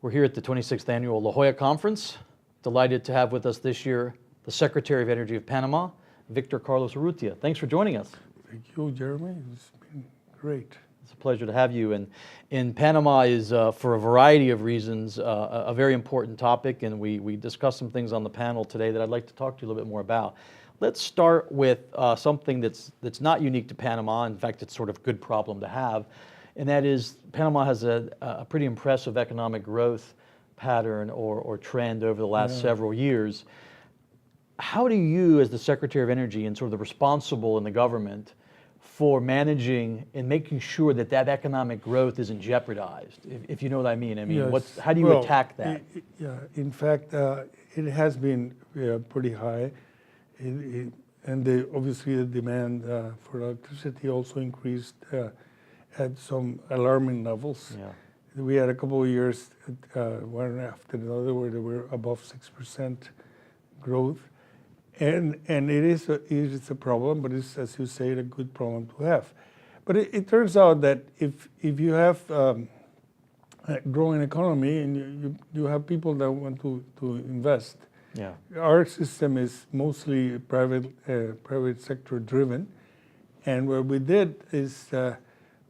We're here at the 26th Annual La Jolla Conference. Delighted to have with us this year the Secretary of Energy of Panama, Victor Carlos Urrutia. Thanks for joining us. Thank you, Jeremy. It's been great. It's a pleasure to have you. And Panama is, for a variety of reasons, a very important topic, and we discussed some things on the panel today that I'd like to talk to you a little bit more about. Let's start with something that's not unique to Panama. In fact, it's sort of a good problem to have, and that is Panama has a pretty impressive economic growth pattern or trend over the last several years. How do you, as the Secretary of Energy and sort of the responsible in the government for managing and making sure that that economic growth isn't jeopardized, if you know what I mean? I mean, Yes. how do you attack that? In fact, it has been pretty high. And obviously the demand for electricity also increased at some alarming levels. Yeah. We had a couple of years, one after another, where they were above 6% growth. And it is a problem, but it's, as you say, a good problem to have. But it turns out that if you have a growing economy and you have people that want to invest, Yeah. our system is mostly private sector driven, and what we did is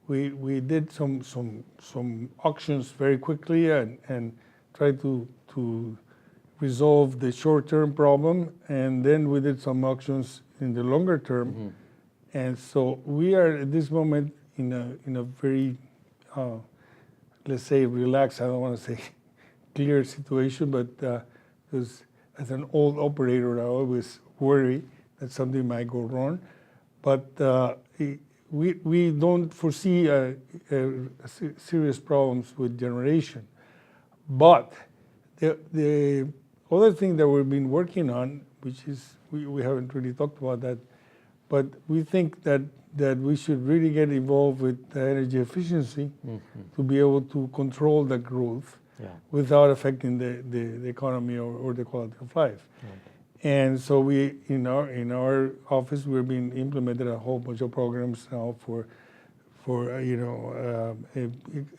we did some auctions very quickly and tried to resolve the short-term problem, and then we did some auctions in the longer term. Mm-hmm. And so we are at this moment in a very let's say relaxed, I don't want to say clear situation, but because as an old operator I always worry that something might go wrong, but we don't foresee serious problems with generation. But the other thing that we've been working on, which is, we haven't really talked about that, but we think that we should really get involved with energy efficiency to be able to control the growth without affecting the economy or the quality of life. And so we, in our office, we're being implemented a whole bunch of programs now for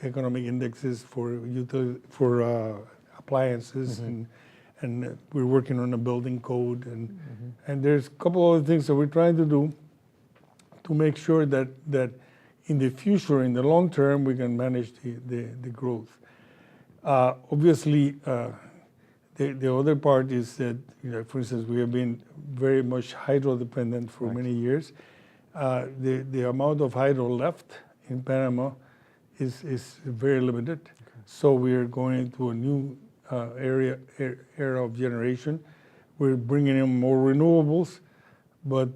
economic indexes for appliances, and we're working on a building code, and there's a couple of other things that we're trying to do to make sure that in the future, in the long term, we can manage the growth. Obviously, the other part is that, for instance, we have been very much hydro dependent for many years. The amount of hydro left in Panama is very limited. So we are going into a new era of generation. We're bringing in more renewables, but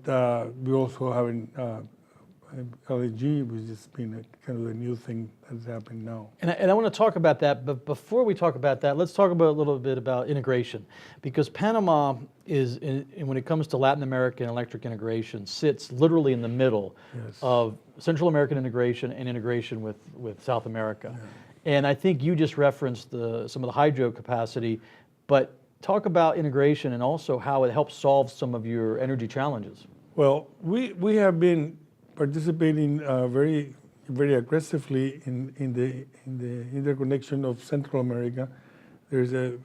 we're also having LNG, which has been kind of a new thing that's happening now. And I want to talk about that, but before we talk about that, let's talk about a little bit about integration, because Panama is, when it comes to Latin American electric integration, sits literally in the middle of Central American integration and integration with South America. And I think you just referenced some of the hydro capacity, but talk about integration and also how it helps solve some of your energy challenges. Well, we have been participating very aggressively in the interconnection of Central America. There's the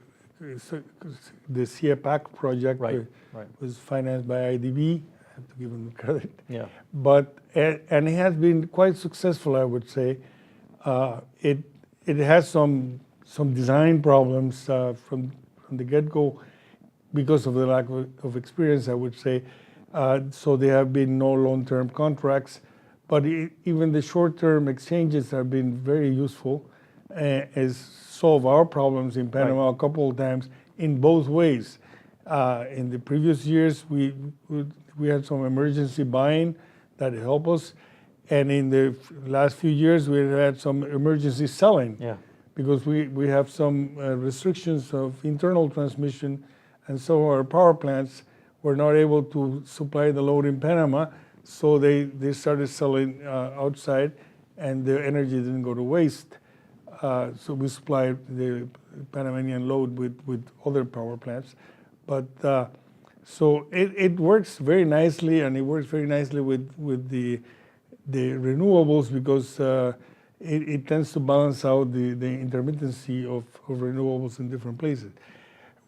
CIEPAC project was financed by IDB. I have to give them credit. Yeah. But and it has been quite successful, I would say. It has some design problems from the get-go because of the lack of experience, I would say. So there have been no long-term contracts, but even the short-term exchanges have been very useful as solve our problems in Panama a couple of times in both ways. In the previous years, we had some emergency buying that helped us, and in the last few years, we had some emergency selling because we have some restrictions of internal transmission, and so our power plants were not able to supply the load in Panama, so they started selling outside, and the energy didn't go to waste. So we supplied the Panamanian load with other power plants. But so it works very nicely, and it works very nicely with the renewables, because it tends to balance out the intermittency of renewables in different places.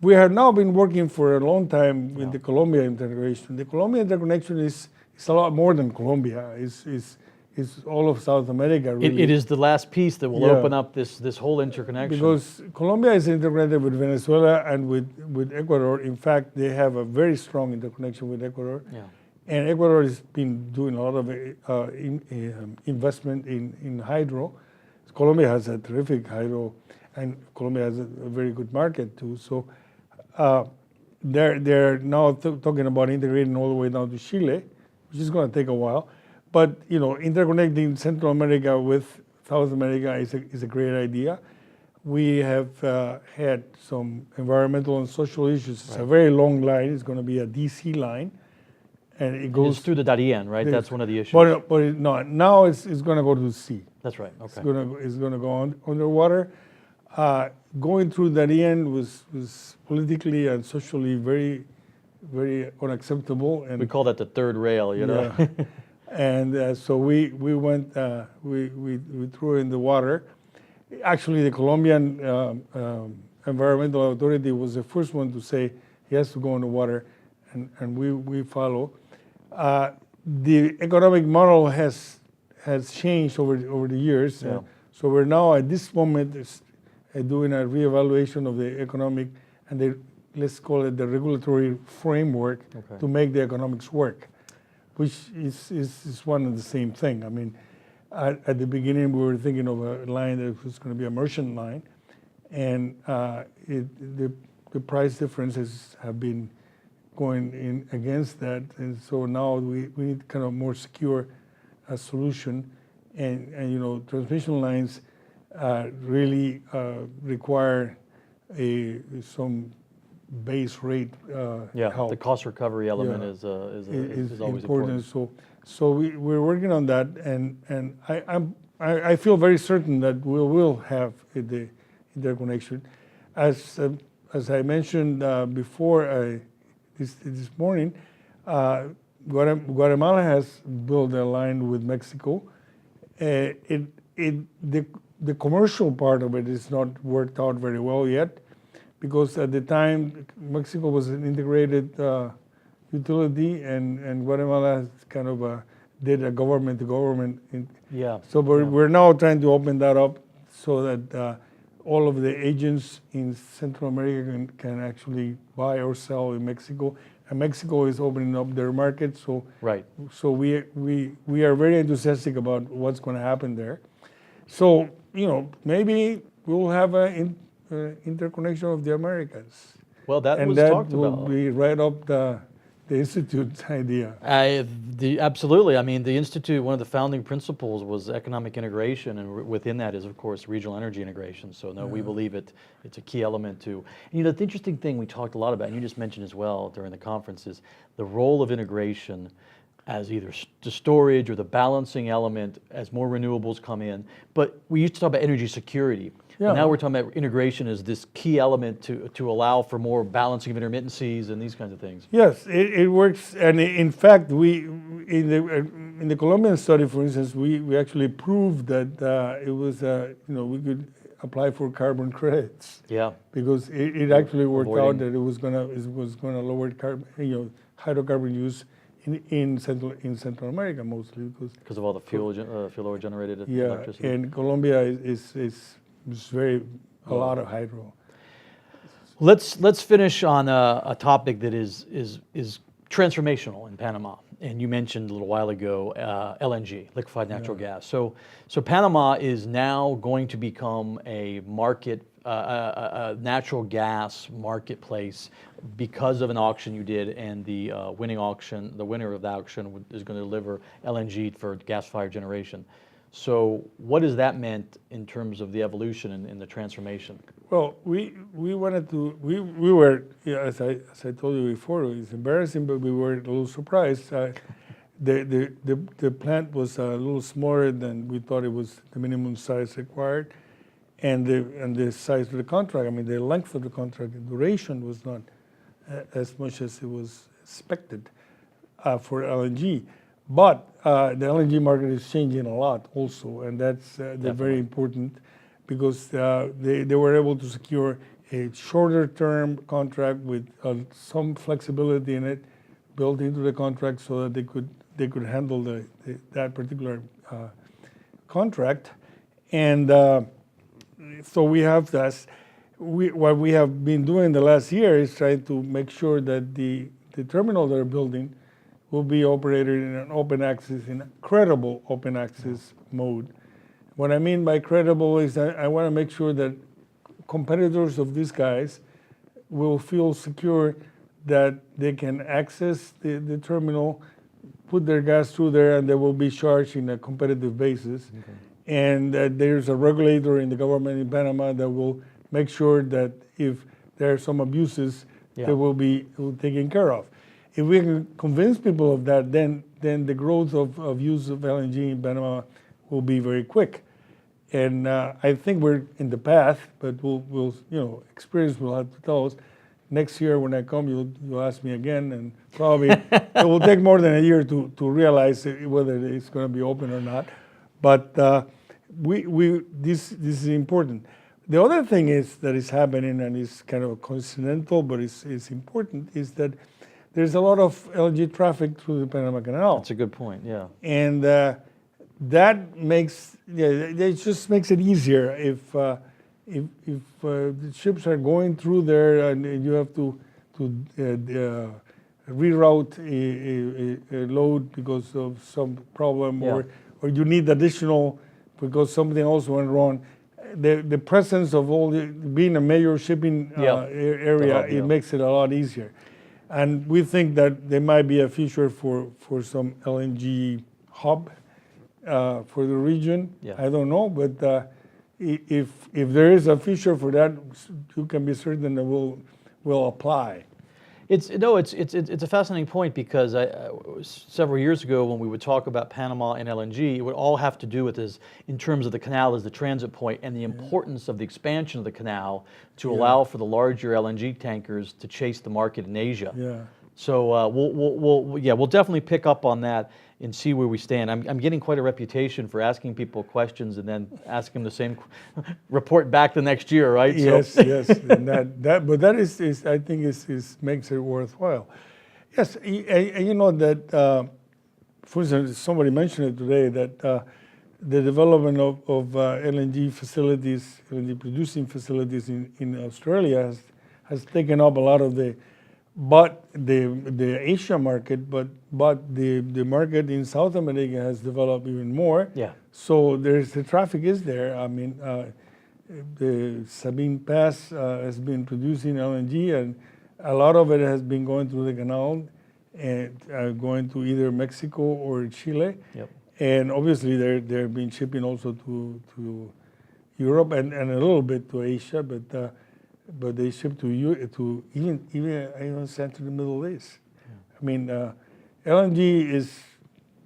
We have now been working for a long time with the Colombia integration. The Colombia interconnection is a lot more than Colombia. It's all of South America, really. It is the last piece that will open up this whole interconnection. Because Colombia is integrated with Venezuela and with Ecuador. In fact, they have a very strong interconnection with Ecuador. Yeah. And Ecuador has been doing a lot of investment in hydro. Colombia has a terrific hydro, and Colombia has a very good market too. So they're now talking about integrating all the way down to Chile, which is going to take a while. But interconnecting Central America with South America is a great idea. We have had some environmental and social issues. It's a very long line. It's going to be a DC line. And it goes through the Darien, right? That's one of the issues. But no, now it's going to go to the sea. That's right. Okay. It's going to go underwater. Going through Darien was politically and socially very, very unacceptable. And we call that the third rail, you know. Yeah. And so we went, we threw it in the water. Actually, the Colombian Environmental Authority was the first one to say he has to go in the water, and we follow. The economic model has changed over the years. Yeah. So we're now at this moment doing a reevaluation of the economic and let's call it the regulatory framework to make the economics work, which is one and the same thing. I mean, at the beginning we were thinking of a line that was going to be a merchant line, and the price differences have been going in against that, and so now we need kind of more secure solution, and transmission lines really require some base rate help. The cost recovery element is always important. So we're working on that, and I feel very certain that we will have the interconnection. As I mentioned before, this morning, Guatemala has built a line with Mexico. The commercial part of it is not worked out very well yet, because at the time Mexico was an integrated utility, and Guatemala kind of did a government to government. So we're now trying to open that up so that all of the agents in Central America can actually buy or sell in Mexico, and Mexico is opening up their market. So we are very enthusiastic about what's going to happen there. So maybe we'll have an interconnection of the Americas. Well, that was talked about. And that will be right up the Institute's idea. Absolutely. I mean, the Institute, one of the founding principles was economic integration, and within that is, of course, regional energy integration. So, no, we believe it's a key element to. And, the interesting thing we talked a lot about, and you just mentioned as well during the conference, is the role of integration as either the storage or the balancing element as more renewables come in. But we used to talk about energy security. Yeah. Now we're talking about integration as this key element to allow for more balancing of intermittencies and these kinds of things. Yes, it works, and in fact, we in the Colombian study, for instance, we actually proved that it was we could apply for carbon credits. Yeah. Because it actually worked out that it was gonna lower hydrocarbon use in Central America mostly because of all the fuel oil generated electricity. And Colombia is a lot of hydro. Let's finish on a topic that is transformational in Panama. And you mentioned a little while ago LNG, liquefied natural gas. So Panama is now going to become a market, a natural gas marketplace because of an auction you did, and the winner of the auction is going to deliver LNG for gas-fired generation. So what has that meant in terms of the evolution and the transformation? Well, we wanted to, we were, as I told you before, it's embarrassing, but we were a little surprised. The plant was a little smaller than we thought it was the minimum size required, and the size of the contract, I mean, the length of the contract, the duration was not as much as it was expected for LNG. But the LNG market is changing a lot also, and that's very important because they were able to secure a shorter term contract with some flexibility in it built into the contract so that they could handle that particular contract. And so we have this. What we have been doing the last year is trying to make sure that the terminal they're building will be operated in an open access, in a credible open access mode. What I mean by credible is that I want to make sure that competitors of these guys will feel secure that they can access the terminal, put their gas through there, and they will be charged in a competitive basis. Okay. And there's a regulator in the government in Panama that will make sure that if there are some abuses, they will be taken care of. If we can convince people of that, then the growth of use of LNG in Panama will be very quick. And I think we're in the path, but we'll experience will have to tell us. Next year when I come, you'll ask me again, and probably it will take more than a year to realize whether it's going to be open or not. But this is important. The other thing that is happening, and is kind of coincidental, but it's important, is that there's a lot of LNG traffic through the Panama Canal. That's a good point, yeah. And that makes, it just makes it easier if the ships are going through there and you have to reroute a load because of some problem, or you need additional because something else went wrong. The presence of being a major shipping area, it makes it a lot easier. And we think that there might be a future for some LNG hub for the region. I don't know, but if there is a future for that, you can be certain that we'll apply. It's a fascinating point because several years ago when we would talk about Panama and LNG, it would all have to do with this in terms of the canal as the transit point and the importance of the expansion of the canal to allow for the larger LNG tankers to chase the market in Asia. Yeah. So we'll definitely pick up on that and see where we stand. I'm getting quite a reputation for asking people questions and then asking them the same report back the next year, right? Yes, yes. And but that is I think is makes it worthwhile. Yes, and you know that, for instance, somebody mentioned it today that the development of LNG facilities, LNG producing facilities in Australia has taken up a lot of the Asia market, but the market in South America has developed even more. Yeah. So the traffic is there. I mean, the Sabine Pass has been producing LNG, and a lot of it has been going through the canal and going to either Mexico or Chile. Yep. And obviously they've been shipping also to Europe and a little bit to Asia, but they ship to even sent to the Middle East. Yeah. I mean, LNG is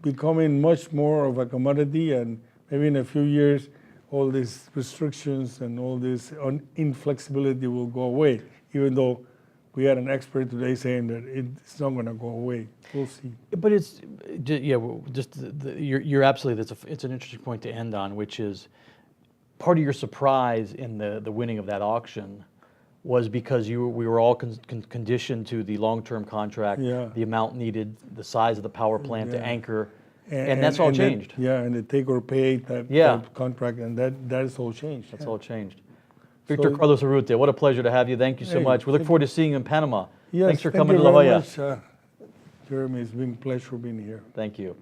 becoming much more of a commodity, and maybe in a few years, all these restrictions and all this inflexibility will go away, even though we had an expert today saying that it's not going to go away. We'll see. But you're absolutely, it's an interesting point to end on, which is part of your surprise in the winning of that auction was because we were all conditioned to the long-term contract, the amount needed, the size of the power plant, the anchor, and that's all changed. And the take or pay type contract, and that has all changed. That's all changed. Victor Carlos Urrutia, what a pleasure to have you. Thank you so much. We look forward to seeing you in Panama. Yes, thanks for coming to La Jolla. Jeremy, it's been a pleasure being here. Thank you.